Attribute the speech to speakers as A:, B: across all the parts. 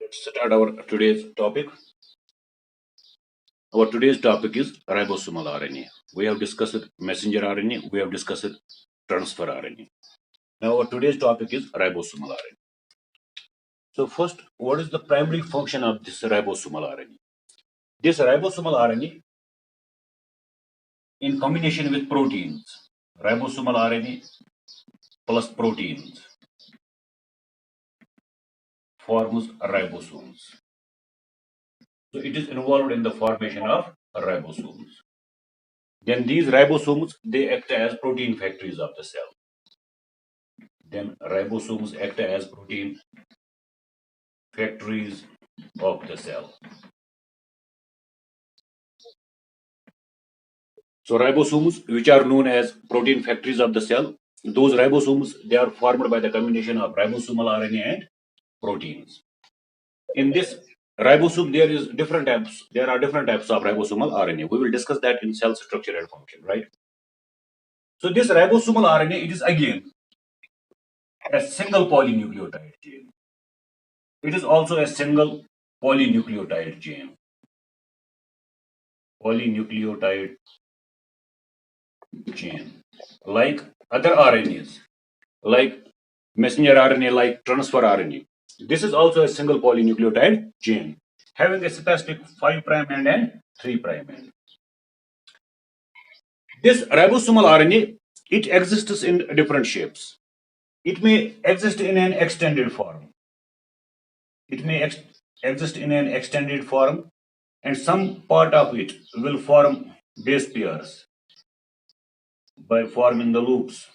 A: Let's start our today's topic. Our today's topic is ribosomal RNA. We have discussed messenger RNA, we have discussed transfer RNA. Now our today's topic is ribosomal RNA. So first, what is the primary function of this ribosomal RNA? This ribosomal RNA in combination with proteins, ribosomal RNA plus proteins forms ribosomes. So it is involved in the formation of ribosomes. Then these ribosomes, they act as protein factories of the cell. Then ribosomes act as protein factories of the cell. So ribosomes, which are known as protein factories of the cell, those ribosomes, they are formed by the combination of ribosomal RNA and proteins. In this ribosome, there are different types of ribosomal RNA. We will discuss that in cell structure and function, right? So this ribosomal RNA, it is again a single polynucleotide chain. It is also a single polynucleotide chain. Polynucleotide chain. Like other RNAs, like messenger RNA, like transfer RNA. This is also a single polynucleotide chain, having a specific 5' end and 3' end. This ribosomal RNA, it exists in different shapes. It may exist in an extended form. It may exist in an extended form, and some part of it will form base pairs by forming the loops.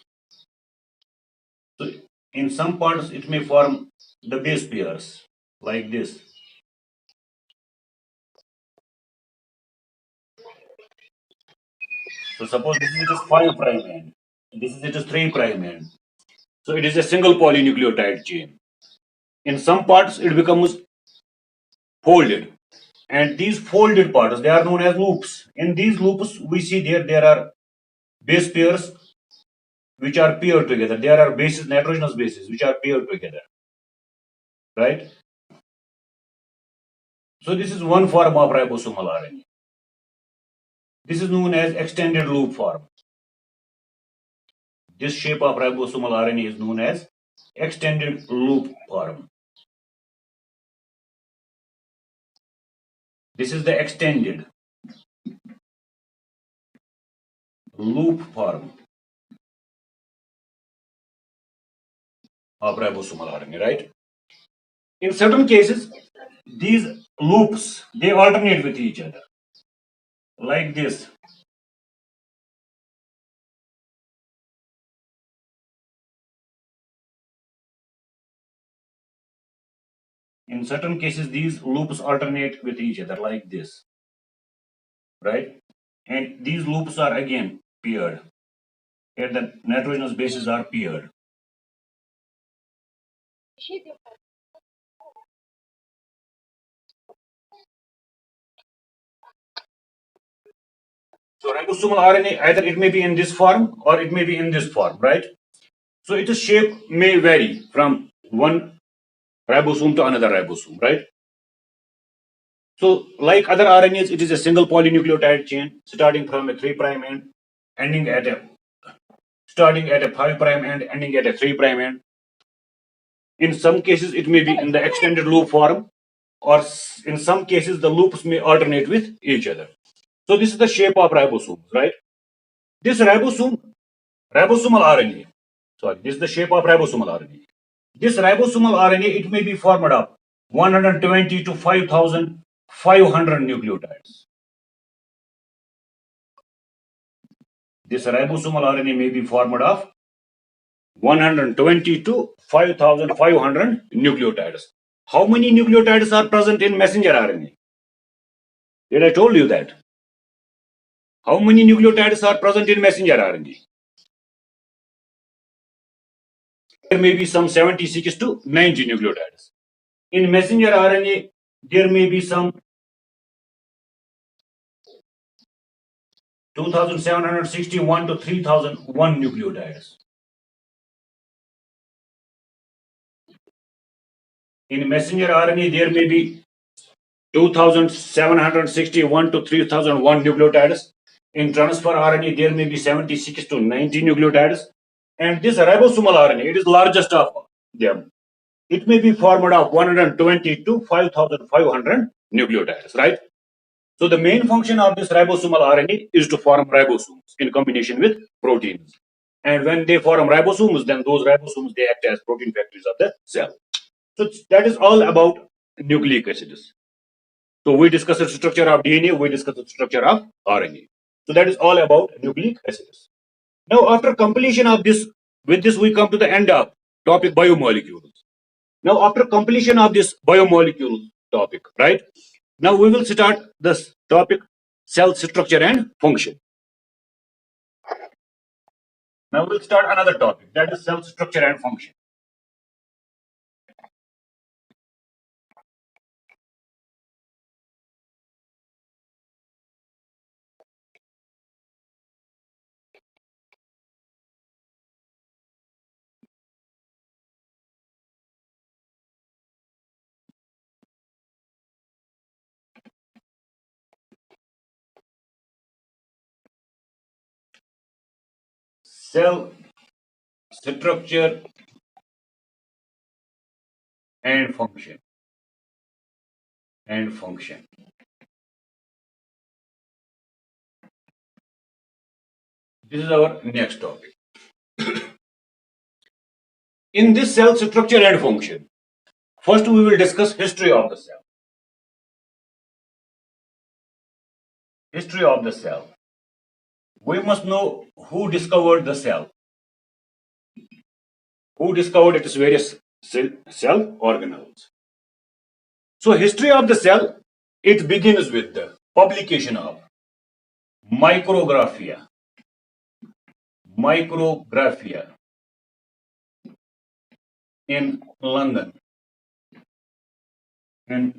A: So in some parts it may form the base pairs like this. So suppose this is it is 5' end, this is it is 3' end. So it is a single polynucleotide chain. In some parts it becomes folded, and these folded parts, they are known as loops. In these loops we see there are base pairs which are paired together. There are bases, nitrogenous bases, which are paired together, right? So this is one form of ribosomal RNA. This is known as extended loop form. This shape of ribosomal RNA is known as extended loop form. This is the extended loop form of ribosomal RNA, right? In certain cases, these loops, they alternate with each other, like this. In certain cases, these loops alternate with each other, like this, right? And these loops are again paired. Here the nitrogenous bases are paired. So ribosomal RNA, either it may be in this form or it may be in this form, right? So its shape may vary from one ribosome to another ribosome, right? So like other RNAs, it is a single polynucleotide chain starting from a 3' end, ending at a 5' end, ending at a 3' end. In some cases, it may be in the extended loop form, or in some cases, the loops may alternate with each other. So this is the shape of ribosomes, right? This ribosomal RNA, sorry, this is the shape of ribosomal RNA. This ribosomal RNA, it may be formed of 120 to 5,500 nucleotides. This ribosomal RNA may be formed of 120 to 5,500 nucleotides. How many nucleotides are present in messenger RNA? Did I told you that? How many nucleotides are present in messenger RNA? There may be some 76 to 90 nucleotides. In messenger RNA, there may be some 2,761 to 3,001 nucleotides. In messenger RNA, there may be 2761 to 3001 nucleotides. In transfer RNA, there may be 76 to 90 nucleotides. And this ribosomal RNA, it is largest of them. It may be formed of 120 to 5500 nucleotides, right? So the main function of this ribosomal RNA is to form ribosomes in combination with proteins. And when they form ribosomes, then those ribosomes, they act as protein factories of the cell. So that is all about nucleic acids. So we discussed the structure of DNA, we discussed the structure of RNA. So that is all about nucleic acids. Now after completion of this, with this we come to the end of topic biomolecules. Now after completion of this biomolecule topic, right? Now we will start this topic cell structure and function. Now we'll start another topic, that is cell structure and function. Cell structure and function. This is our next topic. In this cell structure and function, first we will discuss history of the cell. History of the cell. We must know who discovered the cell. Who discovered its various cell organelles. So history of the cell, it begins with the publication of Micrographia in London. In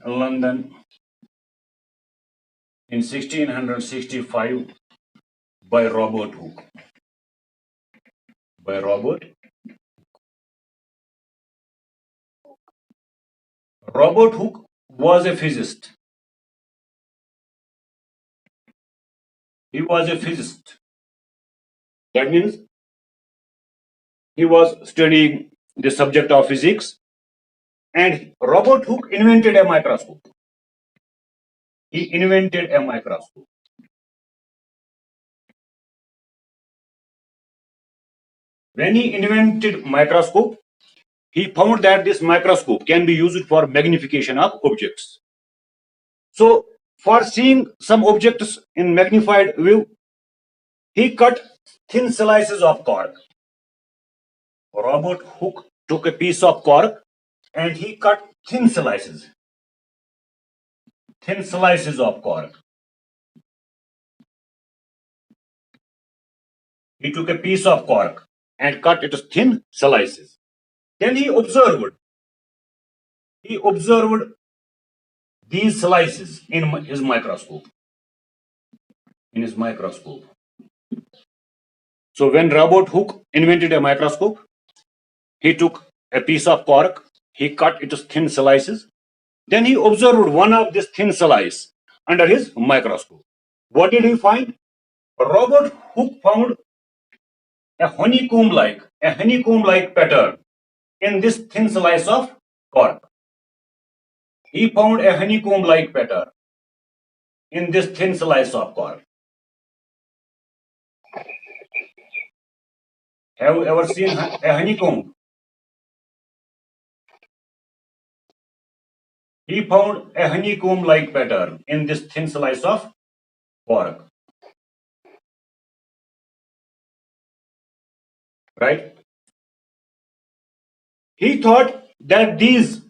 A: 1665 by Robert Hooke. Robert Hooke was a physicist. He was a physicist. That means he was studying the subject of physics, and Robert Hooke invented a microscope. He invented a microscope. When he invented microscope, he found that this microscope can be used for magnification of objects. So for seeing some objects in magnified view, he cut thin slices of cork. Robert Hooke took a piece of cork and he cut thin slices of cork. He took a piece of cork and cut it thin slices. Then he observed these slices in his microscope. So when Robert Hooke invented a microscope, he took a piece of cork, he cut it thin slices, then he observed one of these thin slices under his microscope. What did he find? Robert Hooke found a honeycomb-like pattern in this thin slice of cork. He found a honeycomb-like pattern in this thin slice of cork. Have you ever seen a honeycomb? He found a honeycomb-like pattern in this thin slice of cork. Right? He thought that these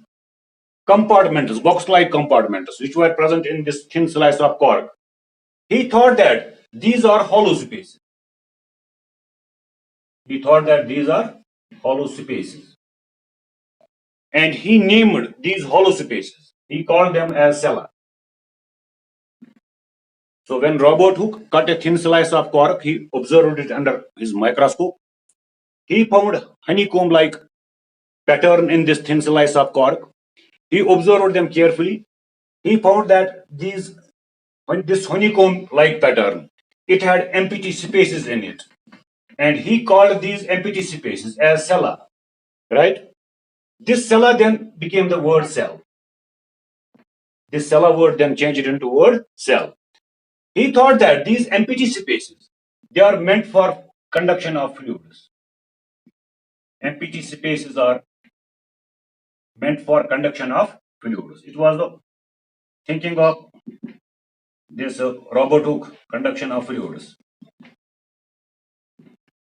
A: compartments, box-like compartments, which were present in this thin slice of cork, he thought that these are hollow spaces. And he named these hollow spaces. He called them as cella. So when Robert Hooke cut a thin slice of cork, he observed it under his microscope. He found honeycomb-like pattern in this thin slice of cork. He observed them carefully. He found that this honeycomb-like pattern, it had empty spaces in it, and he called these empty spaces as cella. Right? This cella then became the word cell. This cella word then changed into word cell. He thought that these empty spaces, they are meant for conduction of fluids. Empty spaces are meant for conduction of fluids. It was the thinking of this Robert Hooke, conduction of fluids.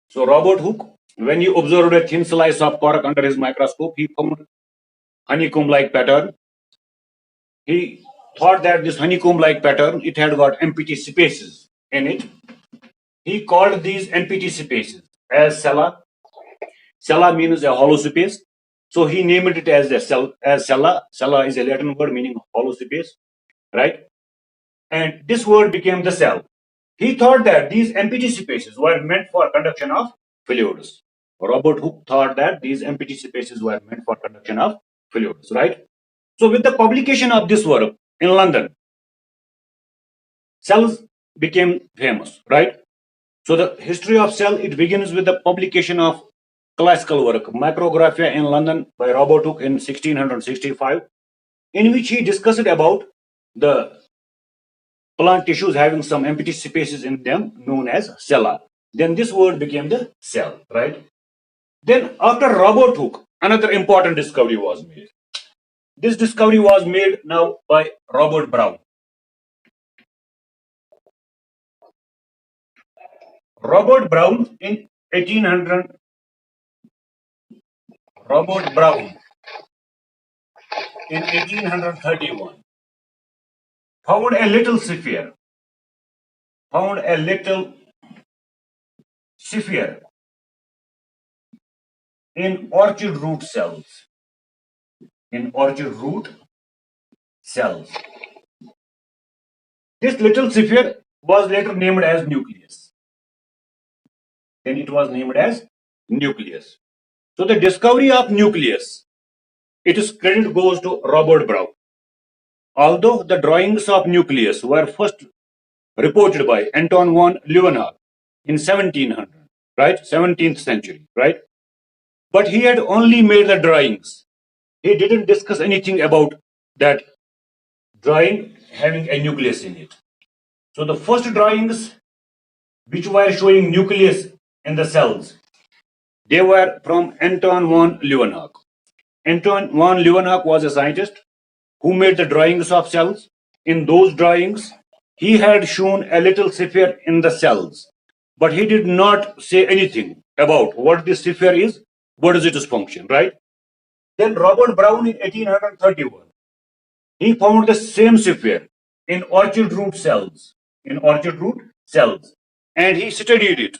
A: So Robert Hooke, when he observed a thin slice of cork under his microscope, he found honeycomb-like pattern. He thought that this honeycomb-like pattern, it had got empty spaces in it. He called these empty spaces as cella. Cella means a hollow space. So he named it as cella. Cella is a Latin word meaning hollow space, right? And this word became the cell. He thought that these empty spaces were meant for conduction of fluids. Robert Hooke thought that these empty spaces were meant for conduction of fluids, right? So with the publication of this work in London, cells became famous, right? So the history of cell, it begins with the publication of classical work, Micrographia in London by Robert Hooke in 1665, in which he discussed about the plant tissues having some empty spaces in them known as cella. Then this word became the cell, right? Then after Robert Hooke, another important discovery was made. This discovery was made now by Robert Brown. Robert Brown in 1800, Robert Brown in 1831 found a little sphere, found a little sphere in orchid root cells. In orchid root cells. This little sphere was later named as nucleus. Then it was named as nucleus. So the discovery of nucleus, its credit goes to Robert Brown. Although the drawings of nucleus were first reported by Anton von Leeuwenhoek in 1700, right? 17th century, right? But he had only made the drawings. He didn't discuss anything about that drawing having a nucleus in it. So the first drawings which were showing nucleus in the cells, they were from Anton von Leeuwenhoek. Anton von Leeuwenhoek was a scientist who made the drawings of cells. In those drawings, he had shown a little sphere in the cells, but he did not say anything about what this sphere is, what is its function, right? Then Robert Brown in 1831, he found the same sphere in orchid root cells, in orchid root cells, and he studied it.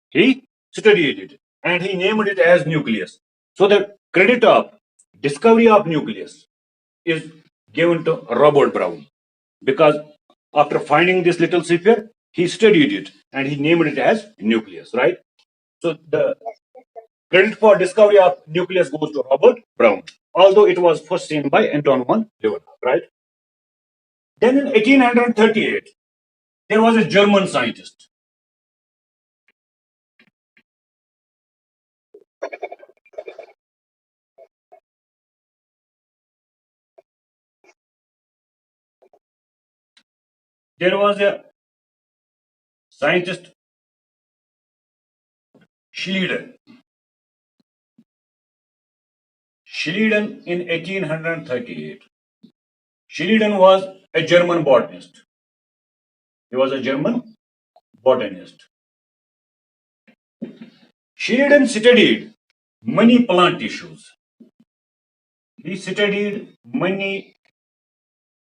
A: He studied it, and he named it as nucleus. So the credit of discovery of nucleus is given to Robert Brown, because after finding this little sphere, he studied it and he named it as nucleus, right? So the credit for discovery of nucleus goes to Robert Brown, although it was first seen by Anton von Leeuwenhoek, right? Then in 1838, there was a German scientist. There was a scientist, Schleiden. Schleiden in 1838. Schleiden was a German botanist. He was a German botanist. Schleiden studied many plant tissues. He studied many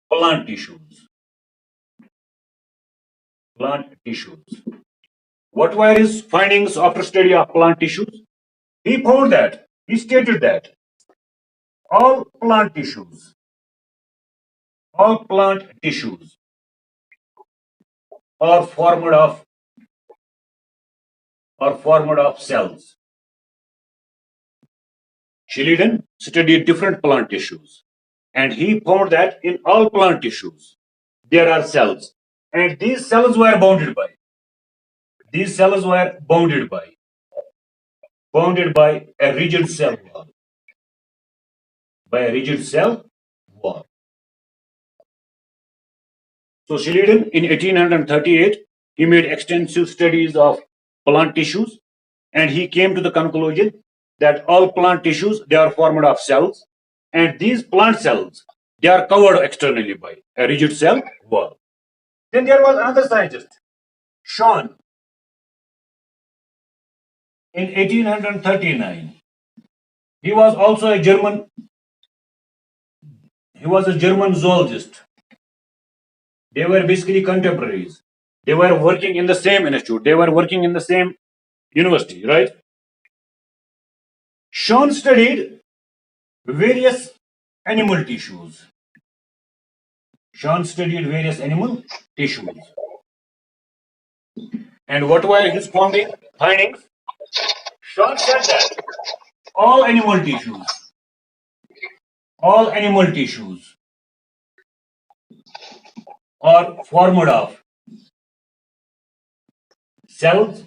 A: plant tissues. Plant tissues. What were his findings after study of plant tissues? He found that, he stated that all plant tissues, all plant tissues are formed of cells. Schleiden studied different plant tissues. And he found that in all plant tissues, there are cells. And these cells were bounded by. These cells were bounded by a rigid cell wall. By a rigid cell wall. So Schleiden in 1838, he made extensive studies of plant tissues, and he came to the conclusion that all plant tissues, they are formed of cells, and these plant cells, they are covered externally by a rigid cell wall. Then there was another scientist, Schwann, in 1839. He was also a German. He was a German zoologist. They were basically contemporaries. They were working in the same institute. They were working in the same university, right? Schwann studied various animal tissues. Schwann studied various animal tissues. And what were his findings? Schwann said that all animal tissues are formed of cells.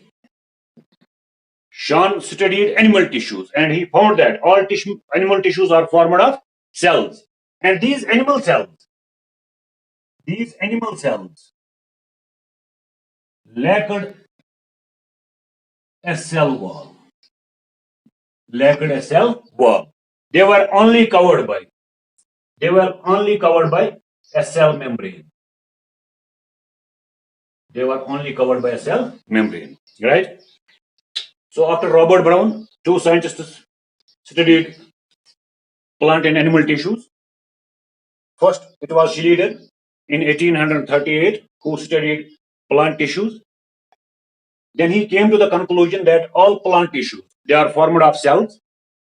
A: Schwann studied animal tissues and he found that all animal tissues are formed of cells. And these animal cells lacked a cell wall. They were only covered by a cell membrane. Right? So after Robert Brown, two scientists studied plant and animal tissues. First, it was Schleiden in 1838 who studied plant tissues. Then he came to the conclusion that all plant tissues, they are formed of cells,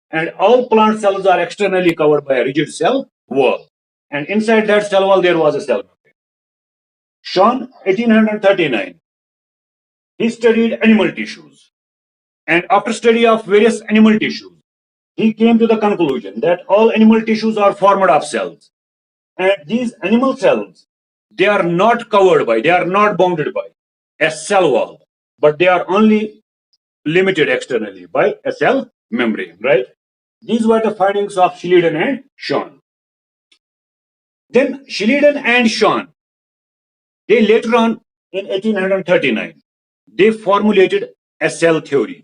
A: and all plant cells are externally covered by a rigid cell wall. And inside that cell wall, there was a cell membrane. Schwann, 1839, he studied animal tissues. And after study of various animal tissues, he came to the conclusion that all animal tissues are formed of cells. And these animal cells, they are not bounded by a cell wall, but they are only limited externally by a cell membrane, right? These were the findings of Schleiden and Schwann. Then Schleiden and Schwann, they later on in 1839, they formulated a cell theory.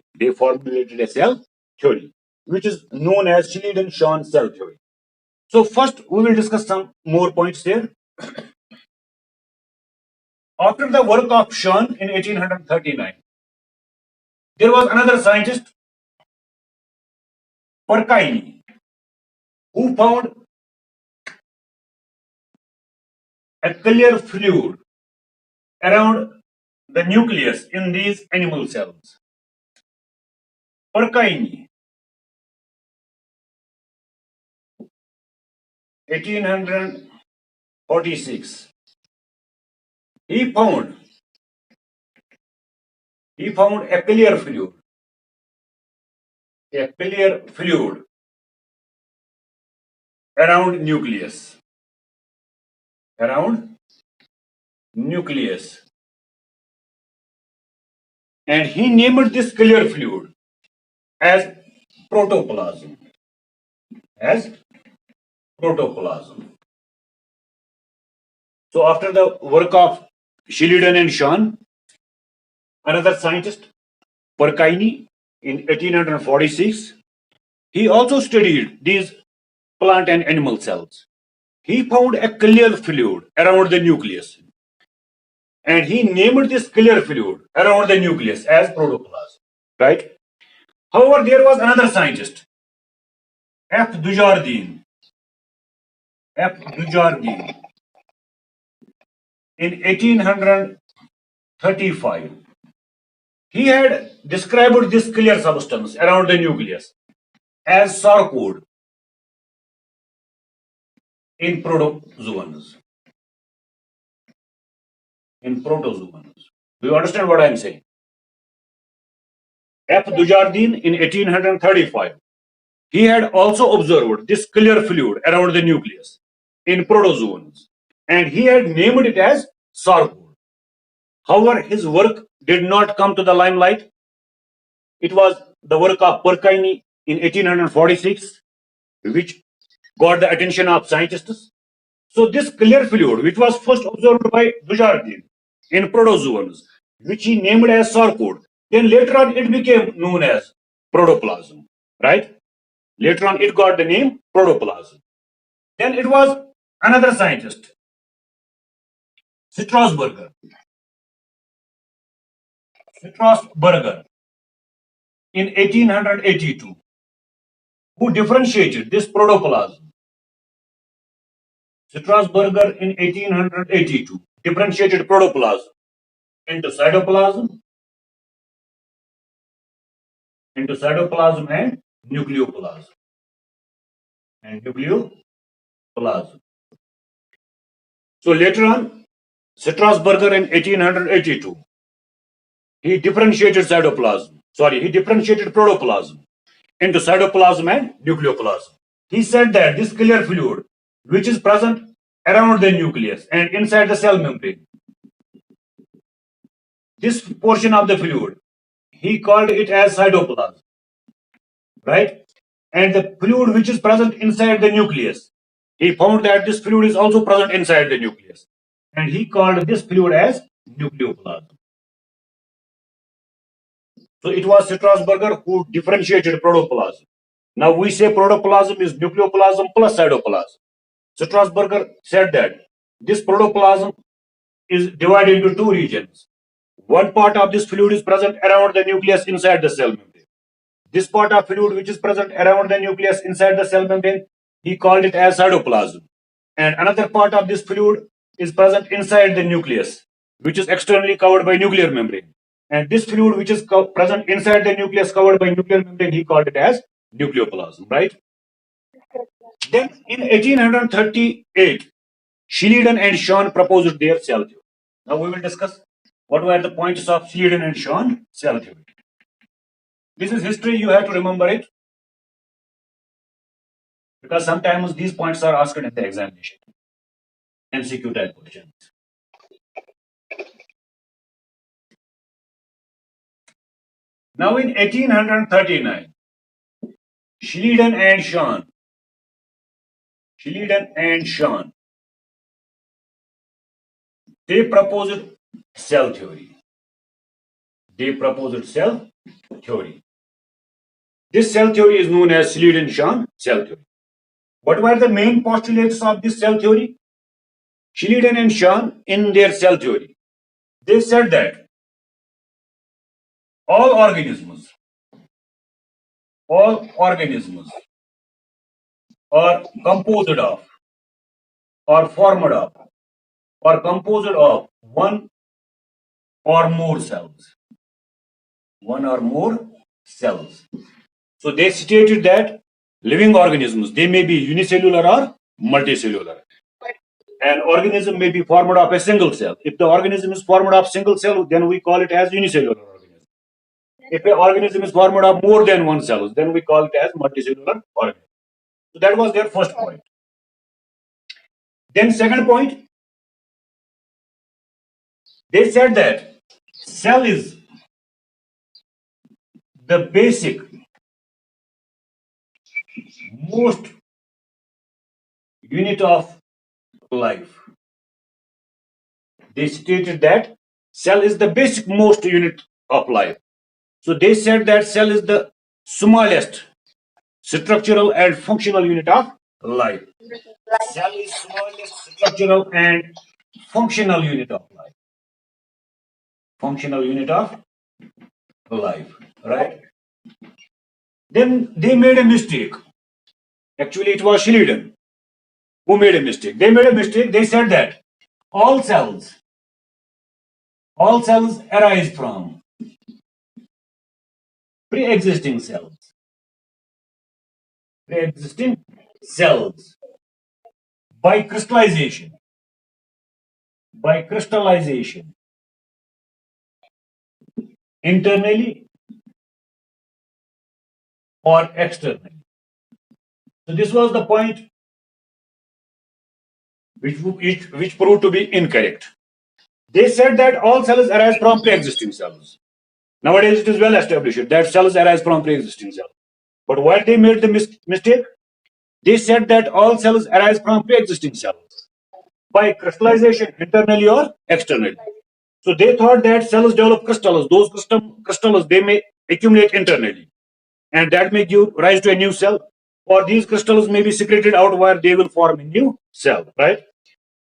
A: Which is known as Schleiden-Schwann cell theory. So first, we will discuss some more points there. After the work of Schwann in 1839, there was another scientist, Percaini, who found a clear fluid around the nucleus in these animal cells. Percaini, 1846, he found a clear fluid around nucleus. And he named this clear fluid as protoplasm. So after the work of Schleiden and Schwann, another scientist, Percaini, in 1846, he also studied these plant and animal cells. He found a clear fluid around the nucleus. And he named this clear fluid around the nucleus as protoplasm. Right? However, there was another scientist, F. Dujardin, in 1835. He had described this clear substance around the nucleus as sarcode in protozoans. Do you understand what I am saying? F. Dujardin in 1835, he had also observed this clear fluid around the nucleus in protozoans, and he had named it as sarcode. However, his work did not come to the limelight. It was the work of Perkini in 1846, which got the attention of scientists. So this clear fluid, which was first observed by Dujardin in protozoans, which he named as sarcode, then later on it became known as protoplasm, right? Later on it got the name protoplasm. Then it was another scientist, Strasburger. Strasburger in 1882, who differentiated this protoplasm. Strasburger in 1882 differentiated protoplasm into cytoplasm, and nucleoplasm. So later on, Strasburger in 1882, he differentiated protoplasm into cytoplasm and nucleoplasm. He said that this clear fluid, which is present around the nucleus and inside the cell membrane, this portion of the fluid, he called it as cytoplasm, right? And the fluid which is present inside the nucleus, he found that this fluid is also present inside the nucleus, and he called this fluid as nucleoplasm. So it was Strasburger who differentiated protoplasm. Now we say protoplasm is nucleoplasm plus cytoplasm. Strasburger said that this protoplasm is divided into two regions. One part of this fluid is present around the nucleus inside the cell membrane. This part of fluid which is present around the nucleus inside the cell membrane, he called it as cytoplasm. And another part of this fluid is present inside the nucleus, which is externally covered by nuclear membrane. And this fluid which is present inside the nucleus covered by nuclear membrane, he called it as nucleoplasm, right? Then in 1838, Schleiden and Schwann proposed their cell theory. Now we will discuss what were the points of Schleiden and Schwann cell theory. This is history, you have to remember it, because sometimes these points are asked in the examination. MCQ type questions. Now in 1839, Schleiden and Schwann, they proposed cell theory. This cell theory is known as Schleiden-Schwann cell theory. What were the main postulates of this cell theory? Schleiden and Schwann, in their cell theory, they said that all organisms are composed of or formed of or composed of one or more cells. So they stated that living organisms, they may be unicellular or multicellular. An organism may be formed of a single cell. If the organism is formed of single cell, then we call it as unicellular organism. If an organism is formed of more than one cell, then we call it as multicellular organism. So that was their first point. Then second point, they said that cell is the basic, most unit of life. They stated that cell is the basic most unit of life. So they said that cell is the smallest structural and functional unit of life. Cell is smallest structural and functional unit of life. Right? Then they made a mistake. Actually, it was Schleiden who made a mistake. They made a mistake. They said that all cells arise from pre-existing cells by crystallization internally or externally. So this was the point which proved to be incorrect. They said that all cells arise from pre-existing cells. Nowadays, it is well established that cells arise from pre-existing cells. But why they made the mistake? They said that all cells arise from pre-existing cells by crystallization internally or externally. So they thought that cells develop crystals. Those crystals they may accumulate internally, and that may give rise to a new cell. Or these crystals may be secreted out where they will form a new cell, right?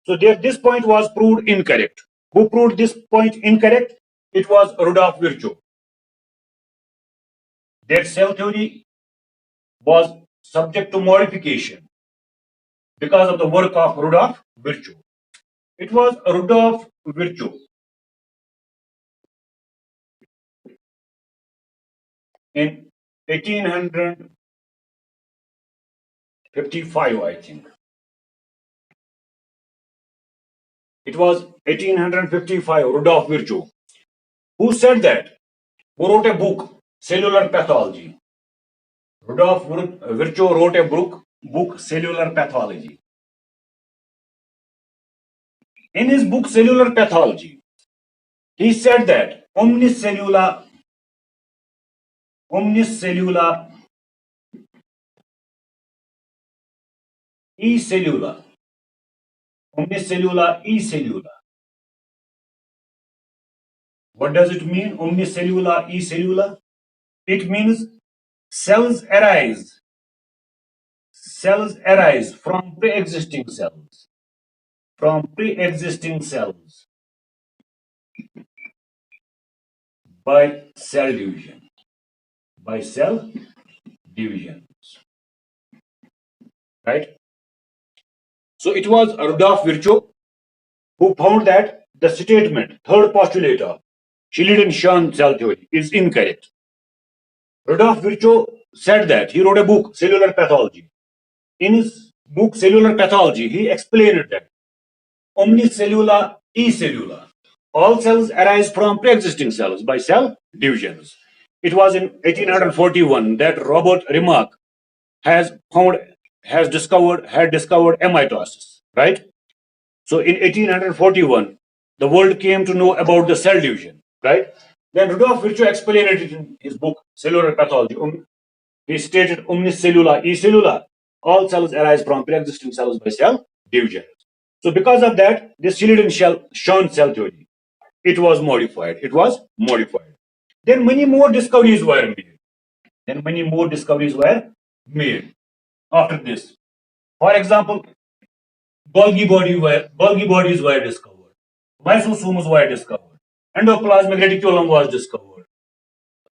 A: So this point was proved incorrect. Who proved this point incorrect? It was Rudolf Virchow. Their cell theory was subject to modification because of the work of Rudolf Virchow. It was Rudolf Virchow in 1855, I think. It was 1855, Rudolf Virchow. Who said that? Who wrote a book, Cellular Pathology? Rudolf Virchow wrote a book, Cellular Pathology. In his book, Cellular Pathology, he said that omnicellula e-cellula, e-cellula. What does it mean, omnicellula e-cellula? It means cells arise from pre-existing cells, by cell division, right? So it was Rudolf Virchow who found that the statement, third postulate of Schleiden-Shahn cell theory is incorrect. Rudolf Virchow said that he wrote a book, Cellular Pathology. In his book, Cellular Pathology, he explained that omnicellula e-cellula, all cells arise from pre-existing cells by cell divisions. It was in 1841 that Robert Remarque had discovered mitosis, right? So in 1841, the world came to know about the cell division, right? Then Rudolf Virchow explained it in his book, Cellular Pathology. He stated omnicellula e-cellula, all cells arise from pre-existing cells by cell division. So because of that, this Schleiden-Shahn cell theory, it was modified. Then many more discoveries were made. After this. For example, Golgi bodies were discovered. Lysosomes were discovered. Endoplasmic reticulum was discovered.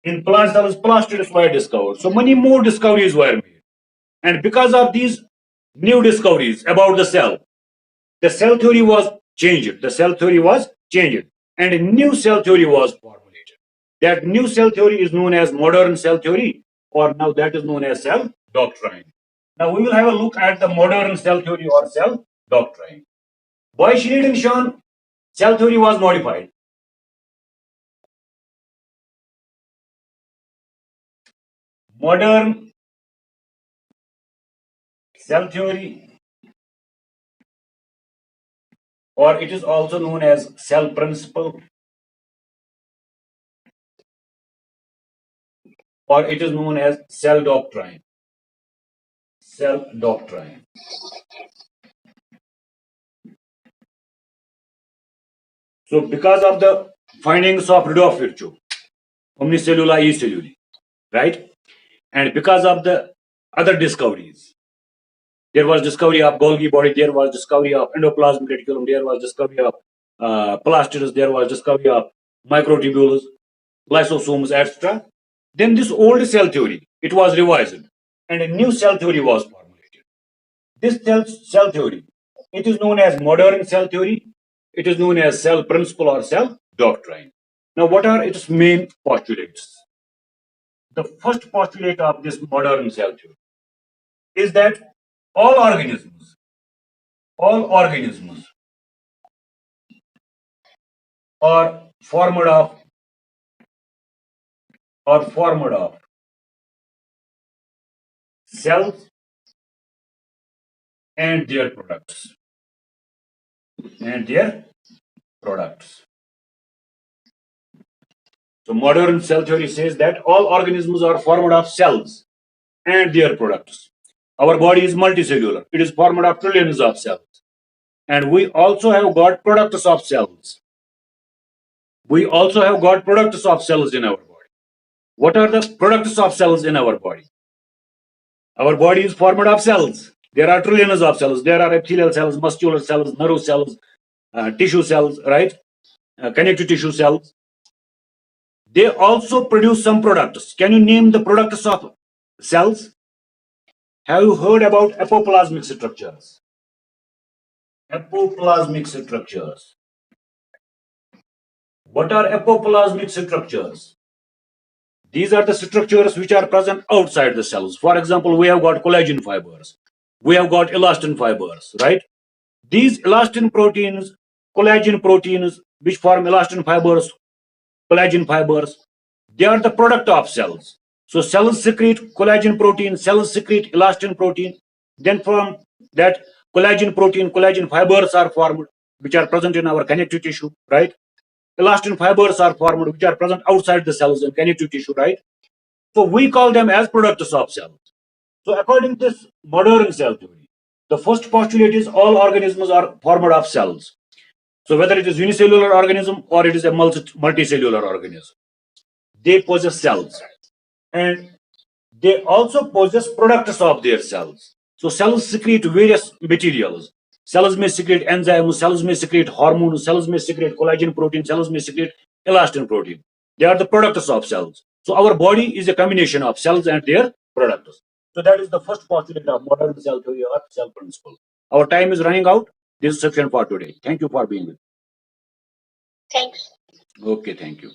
A: In plant cells, plastids were discovered. So many more discoveries were made. And because of these new discoveries about the cell theory was changed. And a new cell theory was formulated. That new cell theory is known as modern cell theory, or now that is known as cell doctrine. Now we will have a look at the modern cell theory or cell doctrine. Why Schleiden-Shahn cell theory was modified? Modern cell theory, or it is also known as cell principle, or it is known as cell doctrine. So because of the findings of Rudolf Virchow, omnicellula e-celluli, right? And because of the other discoveries, there was discovery of Golgi body, there was discovery of endoplasmic reticulum, there was discovery of plastids, there was discovery of microtubules, lysosomes, etc. Then this old cell theory, it was revised and a new cell theory was formulated. This cell theory, it is known as modern cell theory. It is known as cell principle or cell doctrine. Now, what are its main postulates? The first postulate of this modern cell theory is that all organisms are formed of cells and their products. and their products. So modern cell theory says that all organisms are formed of cells and their products. Our body is multicellular. It is formed of trillions of cells. And we also have got products of cells. We also have got products of cells in our body. What are the products of cells in our body? Our body is formed of cells. There are trillions of cells. There are epithelial cells, muscular cells, nerve cells, tissue cells, right? Connective tissue cells. They also produce some products. Can you name the products of cells? Have you heard about apoplasmic structures? Apoplasmic structures. What are apoplasmic structures? These are the structures which are present outside the cells. For example, we have got collagen fibers. We have got elastin fibers, right? These elastin proteins, collagen proteins, which form elastin fibers, collagen fibers, they are the product of cells. So cells secrete collagen protein, cells secrete elastin protein. Then from that collagen fibers are formed, which are present in our connective tissue, right? Elastin fibers are formed, which are present outside the cells and connective tissue, right? So we call them as products of cells. So according to this modern cell theory, the first postulate is all organisms are formed of cells. So whether it is unicellular organism or it is a multicellular organism, they possess cells, and they also possess products of their cells. So cells secrete various materials. Cells may secrete enzymes, cells may secrete hormones, cells may secrete collagen protein, cells may secrete elastin protein. They are the products of cells. So our body is a combination of cells and their products. So that is the first postulate of modern cell theory or cell principle. Our time is running out. This is section for today. Thank you for being with me.
B: Thanks.
A: Okay, thank you.